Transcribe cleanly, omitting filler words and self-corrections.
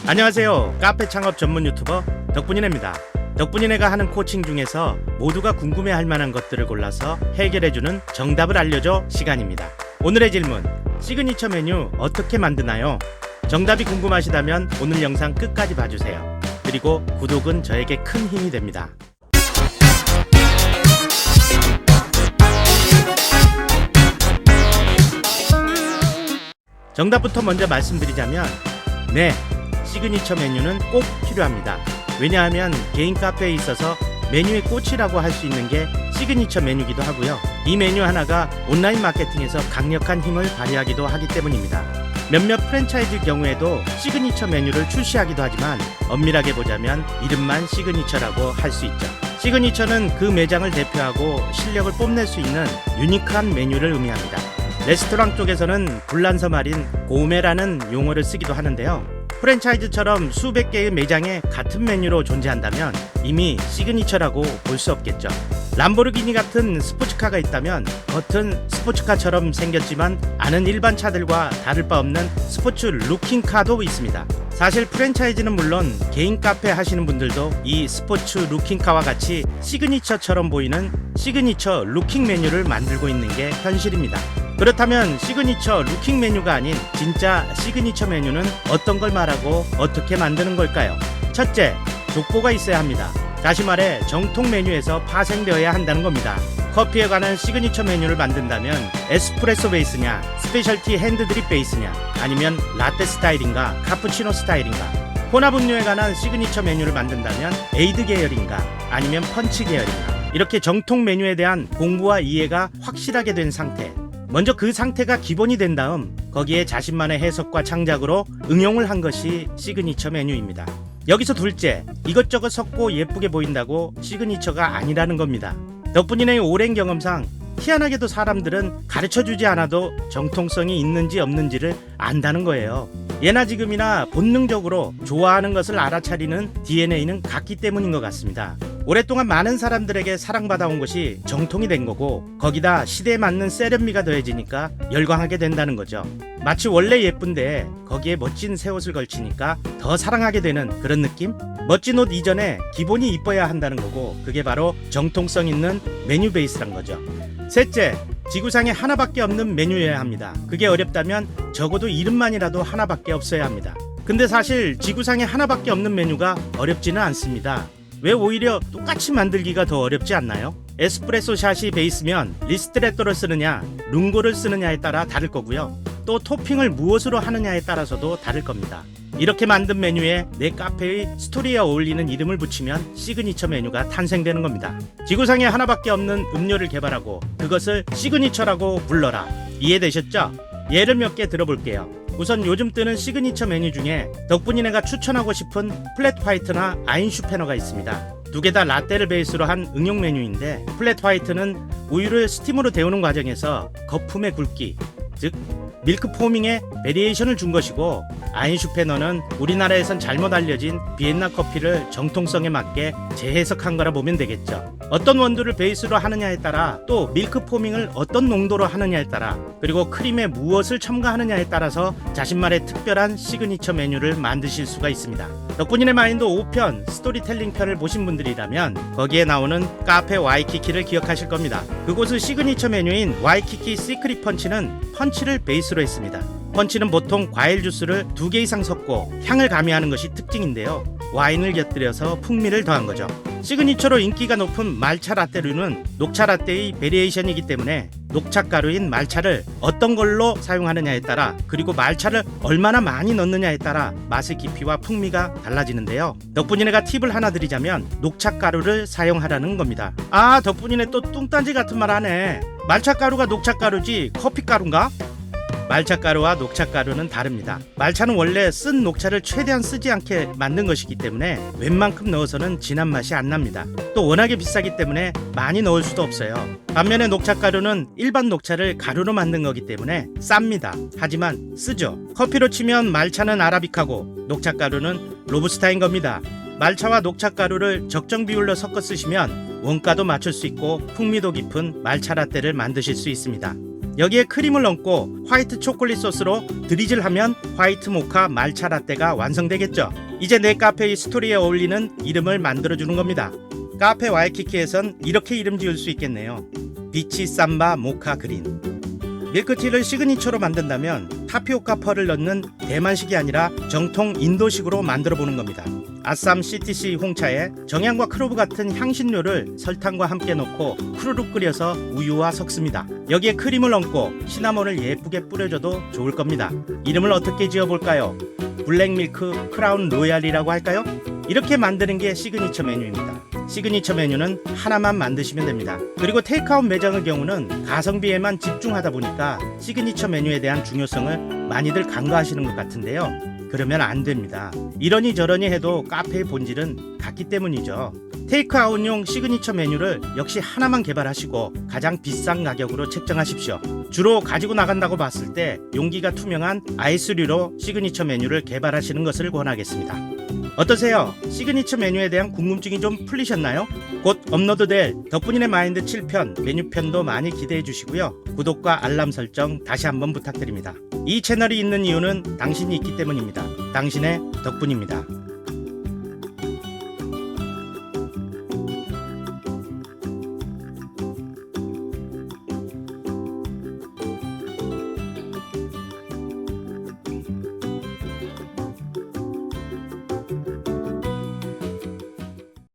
안녕하세요. 카페 창업 전문 유튜버 덕분이네입니다. 덕분이네가 하는 코칭 중에서 모두가 궁금해할 만한 것들을 골라서 해결해주는 정답을 알려줘 시간입니다. 오늘의 질문, 시그니처 메뉴 어떻게 만드나요? 정답이 궁금하시다면 오늘 영상 끝까지 봐주세요. 그리고 구독은 저에게 큰 힘이 됩니다. 정답부터 먼저 말씀드리자면 네, 시그니처 메뉴는 꼭 필요합니다. 왜냐하면 개인 카페에 있어서 메뉴의 꽃이라고 할 수 있는 게 시그니처 메뉴기도 하고요. 이 메뉴 하나가 온라인 마케팅에서 강력한 힘을 발휘하기도 하기 때문입니다. 몇몇 프랜차이즈 경우에도 시그니처 메뉴를 출시하기도 하지만 엄밀하게 보자면 이름만 시그니처라고 할 수 있죠. 시그니처는 그 매장을 대표하고 실력을 뽐낼 수 있는 유니크한 메뉴를 의미합니다. 레스토랑 쪽에서는 불란서 말인 고메라는 용어를 쓰기도 하는데요. 프랜차이즈처럼 수백 개의 매장에 같은 메뉴로 존재한다면 이미 시그니처라고 볼 수 없겠죠. 람보르기니 같은 스포츠카가 있다면 겉은 스포츠카처럼 생겼지만 안은 일반 차들과 다를 바 없는 스포츠 루킹카도 있습니다. 사실 프랜차이즈는 물론 개인 카페 하시는 분들도 이 스포츠 루킹카와 같이 시그니처처럼 보이는 시그니처 루킹 메뉴를 만들고 있는 게 현실입니다. 그렇다면 시그니처 루킹 메뉴가 아닌 진짜 시그니처 메뉴는 어떤 걸 말하고 어떻게 만드는 걸까요? 첫째, 족보가 있어야 합니다. 다시 말해 정통 메뉴에서 파생되어야 한다는 겁니다. 커피에 관한 시그니처 메뉴를 만든다면 에스프레소 베이스냐, 스페셜티 핸드드립 베이스냐, 아니면 라떼 스타일인가, 카푸치노 스타일인가, 혼합 음료에 관한 시그니처 메뉴를 만든다면 에이드 계열인가, 아니면 펀치 계열인가, 이렇게 정통 메뉴에 대한 공부와 이해가 확실하게 된 상태, 먼저 그 상태가 기본이 된 다음 거기에 자신만의 해석과 창작으로 응용을 한 것이 시그니처 메뉴입니다. 여기서 둘째, 이것저것 섞고 예쁘게 보인다고 시그니처가 아니라는 겁니다. 덕분이네의 오랜 경험상 희한하게도 사람들은 가르쳐주지 않아도 정통성이 있는지 없는지를 안다는 거예요. 예나 지금이나 본능적으로 좋아하는 것을 알아차리는 DNA는 같기 때문인 것 같습니다. 오랫동안 많은 사람들에게 사랑받아온 것이 정통이 된 거고 거기다 시대에 맞는 세련미가 더해지니까 열광하게 된다는 거죠. 마치 원래 예쁜데 거기에 멋진 새 옷을 걸치니까 더 사랑하게 되는 그런 느낌? 멋진 옷 이전에 기본이 이뻐야 한다는 거고 그게 바로 정통성 있는 메뉴 베이스란 거죠. 셋째, 지구상에 하나밖에 없는 메뉴여야 합니다. 그게 어렵다면 적어도 이름만이라도 하나밖에 없어야 합니다. 근데 사실 지구상에 하나밖에 없는 메뉴가 어렵지는 않습니다. 왜 오히려 똑같이 만들기가 더 어렵지 않나요? 에스프레소 샷이 베이스면 리스트레토를 쓰느냐 룽고를 쓰느냐에 따라 다를 거고요. 또 토핑을 무엇으로 하느냐에 따라서도 다를 겁니다. 이렇게 만든 메뉴에 내 카페의 스토리에 어울리는 이름을 붙이면 시그니처 메뉴가 탄생되는 겁니다. 지구상에 하나밖에 없는 음료를 개발하고 그것을 시그니처라고 불러라. 이해되셨죠? 예를 몇 개 들어볼게요. 우선 요즘 뜨는 시그니처 메뉴 중에 덕분이네가 추천하고 싶은 플랫 화이트나 아인슈페너가 있습니다. 두 개 다 라떼를 베이스로 한 응용 메뉴인데 플랫 화이트는 우유를 스팀으로 데우는 과정에서 거품의 굵기, 즉 밀크 포밍에 베리에이션을 준 것이고 아인슈페너는 우리나라에선 잘못 알려진 비엔나 커피를 정통성에 맞게 재해석한 거라 보면 되겠죠. 어떤 원두를 베이스로 하느냐에 따라 또 밀크 포밍을 어떤 농도로 하느냐에 따라 그리고 크림에 무엇을 첨가하느냐에 따라서 자신만의 특별한 시그니처 메뉴를 만드실 수가 있습니다. 덕분이네 마인드 5편 스토리텔링 편을 보신 분들이라면 거기에 나오는 카페 와이키키를 기억하실 겁니다. 그곳의 시그니처 메뉴인 와이키키 시크릿 펀치는 펀치를 베이스로 했습니다. 펀치는 보통 과일 주스를 2개 이상 섞고 향을 가미하는 것이 특징인데요. 와인을 곁들여서 풍미를 더한 거죠. 시그니처로 인기가 높은 말차 라떼류는 녹차 라떼의 베리에이션이기 때문에 녹차 가루인 말차를 어떤 걸로 사용하느냐에 따라 그리고 말차를 얼마나 많이 넣느냐에 따라 맛의 깊이와 풍미가 달라지는데요. 덕분이네가 팁을 하나 드리자면 녹차 가루를 사용하라는 겁니다. 아, 덕분이네 또 뚱딴지 같은 말 하네. 말차 가루가 녹차 가루지 커피 가루인가? 말차 가루와 녹차 가루는 다릅니다. 말차는 원래 쓴 녹차를 최대한 쓰지 않게 만든 것이기 때문에 웬만큼 넣어서는 진한 맛이 안 납니다. 또 워낙에 비싸기 때문에 많이 넣을 수도 없어요. 반면에 녹차 가루는 일반 녹차를 가루로 만든 거기 때문에 쌉니다. 하지만 쓰죠. 커피로 치면 말차는 아라비카고 녹차 가루는 로부스타인 겁니다. 말차와 녹차 가루를 적정 비율로 섞어 쓰시면 원가도 맞출 수 있고 풍미도 깊은 말차 라떼를 만드실 수 있습니다. 여기에 크림을 얹고 화이트 초콜릿 소스로 드리즐하면 화이트 모카 말차 라떼가 완성되겠죠. 이제 내 카페의 스토리에 어울리는 이름을 만들어주는 겁니다. 카페 와이키키에선 이렇게 이름 지을 수 있겠네요. 비치 삼바 모카 그린. 밀크티를 시그니처로 만든다면 타피오카 펄을 넣는 대만식이 아니라 정통 인도식으로 만들어 보는 겁니다. 아쌈 CTC 홍차에 정향과 크로브 같은 향신료를 설탕과 함께 넣고 후루룩 끓여서 우유와 섞습니다. 여기에 크림을 얹고 시나몬을 예쁘게 뿌려줘도 좋을 겁니다. 이름을 어떻게 지어볼까요? 블랙밀크 크라운 로얄이라고 할까요? 이렇게 만드는 게 시그니처 메뉴입니다. 시그니처 메뉴는 하나만 만드시면 됩니다. 그리고 테이크아웃 매장의 경우는 가성비에만 집중하다 보니까 시그니처 메뉴에 대한 중요성을 많이들 간과하시는 것 같은데요. 그러면 안 됩니다. 이러니 저러니 해도 카페의 본질은 같기 때문이죠. 테이크아웃용 시그니처 메뉴를 역시 하나만 개발하시고 가장 비싼 가격으로 책정하십시오. 주로 가지고 나간다고 봤을 때 용기가 투명한 아이스류로 시그니처 메뉴를 개발하시는 것을 권하겠습니다. 어떠세요? 시그니처 메뉴에 대한 궁금증이 좀 풀리셨나요? 곧 업로드될 덕분이네 마인드 7편 메뉴편도 많이 기대해 주시고요. 구독과 알람 설정 다시 한번 부탁드립니다. 이 채널이 있는 이유는 당신이 있기 때문입니다. 당신의 덕분입니다.